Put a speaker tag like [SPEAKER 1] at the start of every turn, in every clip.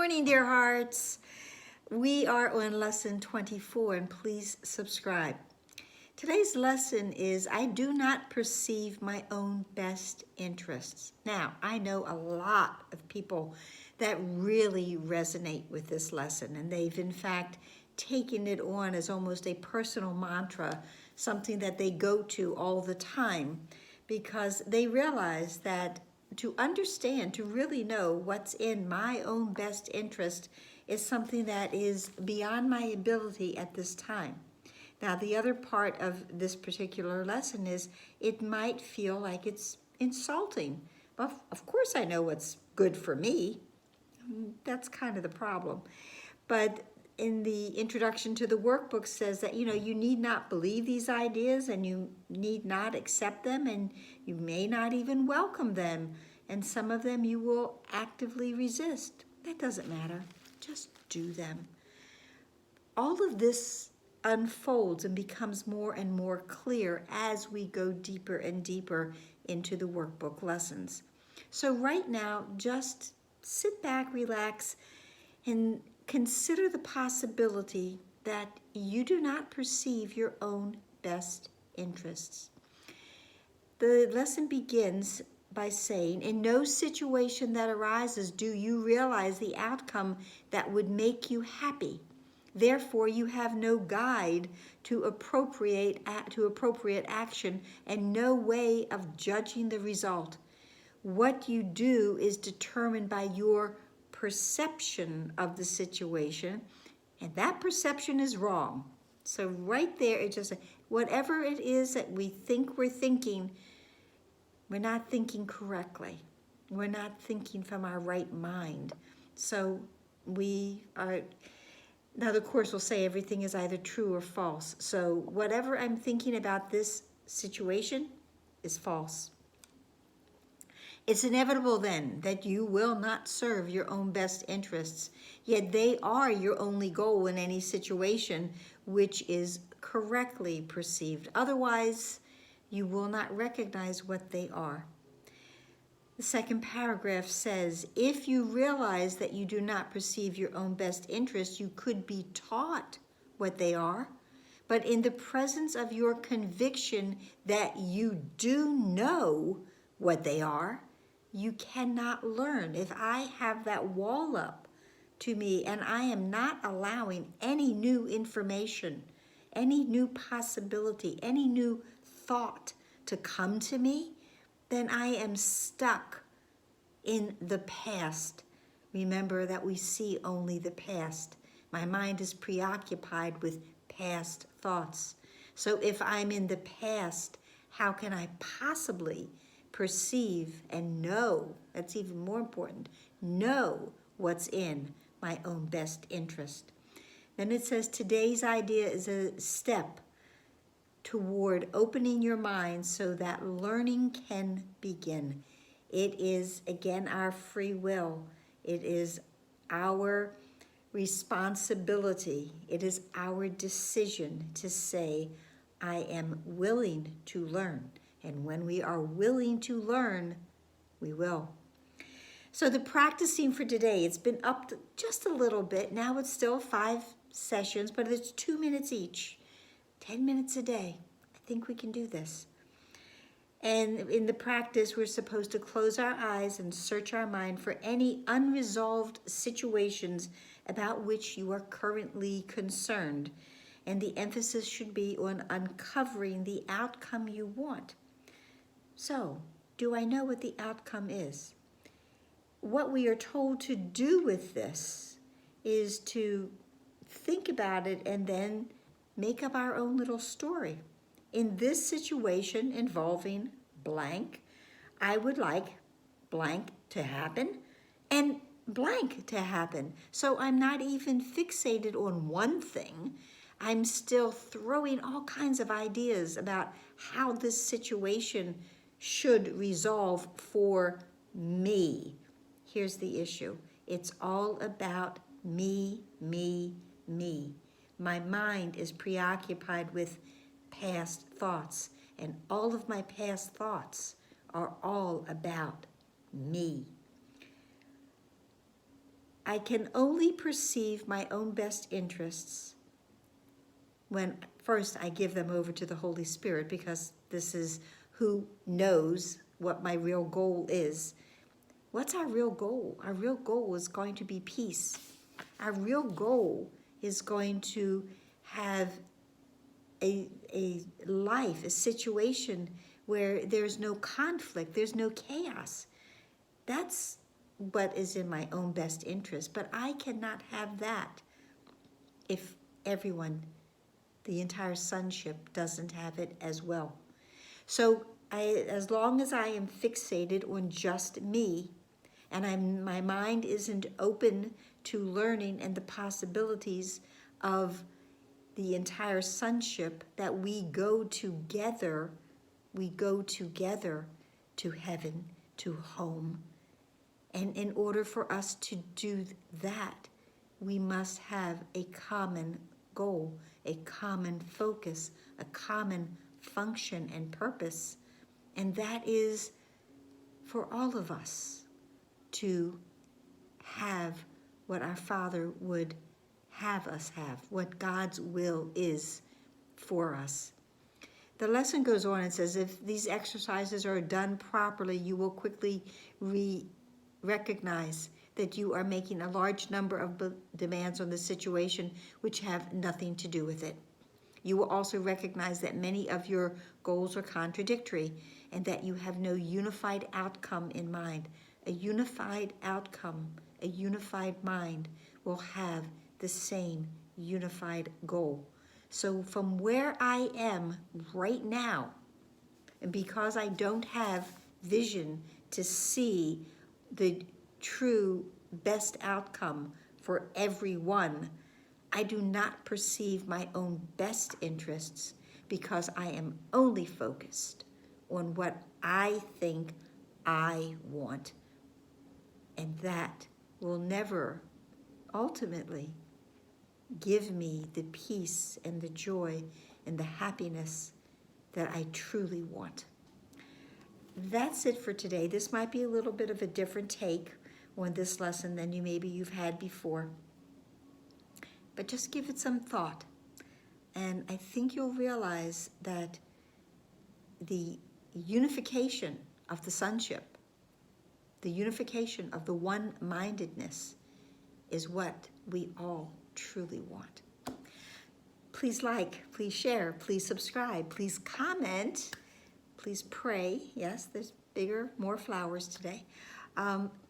[SPEAKER 1] morning, dear hearts. We are on lesson 24, and please subscribe. Today's lesson is I do not perceive my own best interests. Now, I know a lot of people that really resonate with this lesson, and they've in fact taken it on as almost a personal mantra, something that they go to all the time, because they realize that to understand, to really know what's in my own best interest is something that is beyond my ability at this time. Now, the other part of this particular lesson is it might feel like it's insulting. Well, of course I know what's good for me. That's kind of the problem. But in the introduction to the workbook says that, you need not believe these ideas and you need not accept them and you may not even welcome them. And some of them you will actively resist. That doesn't matter. Just do them. All of this unfolds and becomes more and more clear as we go deeper and deeper into the workbook lessons. So right now, just sit back, relax, and consider the possibility that you do not perceive your own best interests. The lesson begins by saying, in no situation that arises do you realize the outcome that would make you happy. Therefore, you have no guide to appropriate action and no way of judging the result. What you do is determined by your perception of the situation, and that perception is wrong. So right there, it just, whatever it is that we think we're thinking, we're not thinking correctly. We're not thinking from our right mind. So now the Course will say everything is either true or false. So whatever I'm thinking about this situation is false. It's inevitable then that you will not serve your own best interests, yet they are your only goal in any situation which is correctly perceived. Otherwise, you will not recognize what they are. The second paragraph says, if you realize that you do not perceive your own best interests, you could be taught what they are. But in the presence of your conviction that you do know what they are, you cannot learn. If I have that wall up to me and I am not allowing any new information, any new possibility, any new thought to come to me, then I am stuck in the past. Remember that we see only the past. My mind is preoccupied with past thoughts. So if I'm in the past, how can I possibly perceive and know, that's even more important, know what's in my own best interest? Then it says today's idea is a step toward opening your mind so that learning can begin. It is, again, our free will. It is our responsibility. It is our decision to say, I am willing to learn. And when we are willing to learn, we will. So the practicing for today, it's been up just a little bit. Now it's still 5 sessions, but it's 2 minutes each. 10 minutes a day. I think we can do this. And in the practice, we're supposed to close our eyes and search our mind for any unresolved situations about which you are currently concerned. And the emphasis should be on uncovering the outcome you want. So, do I know what the outcome is? What we are told to do with this is to think about it and then make up our own little story. In this situation involving blank, I would like blank to happen and blank to happen. So I'm not even fixated on one thing. I'm still throwing all kinds of ideas about how this situation should resolve for me. Here's the issue. It's all about me, me, me. My mind is preoccupied with past thoughts, and all of my past thoughts are all about me. I can only perceive my own best interests when first I give them over to the Holy Spirit, because this is who knows what my real goal is. What's our real goal? Our real goal is going to be peace. Our real goal is going to have a life, a situation where there's no conflict, there's no chaos. That's what is in my own best interest. But I cannot have that if everyone, the entire sonship, doesn't have it as well. So as long as I am fixated on just me, and my mind isn't open to learning and the possibilities of the entire sonship, that we go together to heaven, to home. And in order for us to do that, we must have a common goal, a common focus, a common function and purpose. And that is for all of us to have what our Father would have us have, what God's will is for us. The lesson goes on and says, if these exercises are done properly, you will quickly recognize that you are making a large number of demands on the situation which have nothing to do with it. You will also recognize that many of your goals are contradictory and that you have no unified outcome in mind. A unified outcome, a unified mind will have the same unified goal. So from where I am right now, and because I don't have vision to see the true best outcome for everyone, I do not perceive my own best interests, because I am only focused on what I think I want. And that will never ultimately give me the peace and the joy and the happiness that I truly want. That's it for today. This might be a little bit of a different take on this lesson than maybe you've had before. But just give it some thought. And I think you'll realize that the unification of the sonship, the unification of the one-mindedness, is what we all truly want. Please like, please share, please subscribe, please comment, please pray. Yes, there's bigger, more flowers today.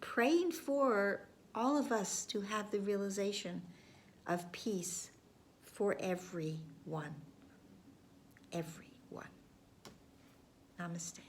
[SPEAKER 1] Praying for all of us to have the realization of peace for everyone. Everyone. Namaste.